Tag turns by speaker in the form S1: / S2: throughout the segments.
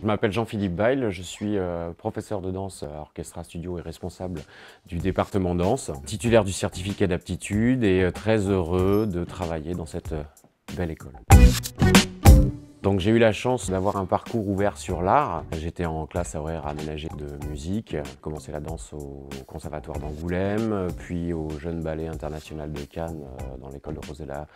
S1: Je m'appelle Jean-Philippe Bail, je suis professeur de danse à Orchestra Studio et responsable du département danse, titulaire du certificat d'aptitude et très heureux de travailler dans cette belle école. Donc j'ai eu la chance d'avoir un parcours ouvert sur l'art. J'étais en classe à horaire aménagé de musique, j'ai commencé la danse au conservatoire d'Angoulême, puis au Jeune Ballet International de Cannes dans l'école de Rosella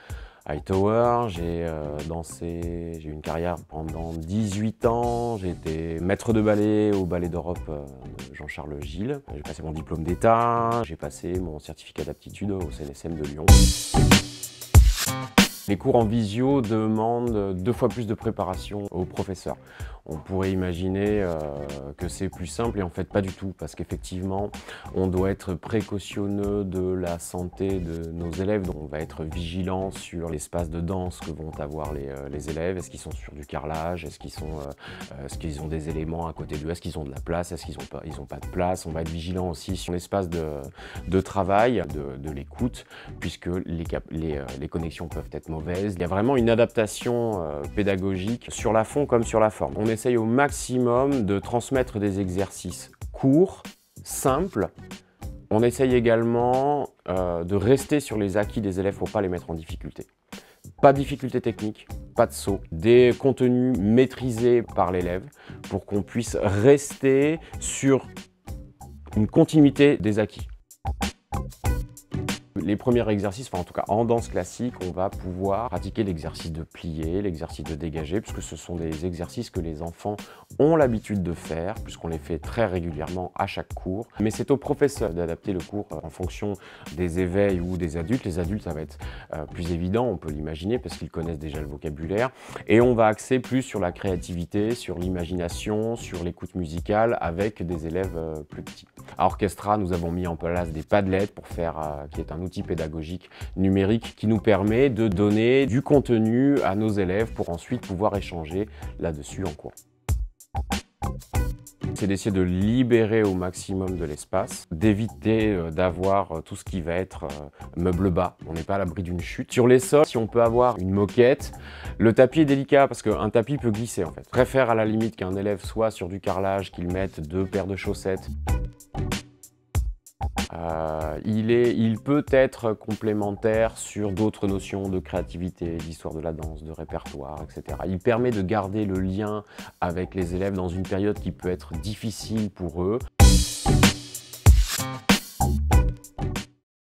S1: Hightower. J'ai dansé, j'ai eu une carrière pendant 18 ans. J'ai été maître de ballet au Ballet d'Europe de Jean-Charles Gilles. J'ai passé mon diplôme d'État, j'ai passé mon certificat d'aptitude au CNSM de Lyon. Les cours en visio demandent 2 fois plus de préparation aux professeurs. On pourrait imaginer que c'est plus simple et en fait pas du tout, parce qu'effectivement on doit être précautionneux de la santé de nos élèves, donc on va être vigilant sur l'espace de danse que vont avoir les élèves. Est-ce qu'ils sont sur du carrelage, est-ce qu'ils ont des éléments à côté d'eux, est-ce qu'ils ont de la place, est-ce qu'ils n'ont pas de place. On va être vigilant aussi sur l'espace de travail, de l'écoute, puisque les connexions peuvent être mauvaises. Il y a vraiment une adaptation pédagogique sur la fond comme sur la forme. On essaye au maximum de transmettre des exercices courts, simples. On essaye également de rester sur les acquis des élèves pour ne pas les mettre en difficulté. Pas de difficulté technique, pas de saut, des contenus maîtrisés par l'élève pour qu'on puisse rester sur une continuité des acquis. Les premiers exercices, enfin en tout cas en danse classique, on va pouvoir pratiquer l'exercice de plier, l'exercice de dégager, puisque ce sont des exercices que les enfants ont l'habitude de faire, puisqu'on les fait très régulièrement à chaque cours. Mais c'est au professeur d'adapter le cours en fonction des éveils ou des adultes. Les adultes, ça va être plus évident, on peut l'imaginer, parce qu'ils connaissent déjà le vocabulaire. Et on va axer plus sur la créativité, sur l'imagination, sur l'écoute musicale, avec des élèves plus petits. À Orchestra, nous avons mis en place des Padlet pour faire, qui est un outil pédagogique numérique qui nous permet de donner du contenu à nos élèves pour ensuite pouvoir échanger là-dessus en cours. C'est d'essayer de libérer au maximum de l'espace, d'éviter d'avoir tout ce qui va être meuble bas. On n'est pas à l'abri d'une chute. Sur les sols, si on peut avoir une moquette, le tapis est délicat parce qu'un tapis peut glisser en fait. Je préfère à la limite qu'un élève soit sur du carrelage, qu'il mette 2 paires de chaussettes. Il peut être complémentaire sur d'autres notions de créativité, d'histoire de la danse, de répertoire, etc. Il permet de garder le lien avec les élèves dans une période qui peut être difficile pour eux.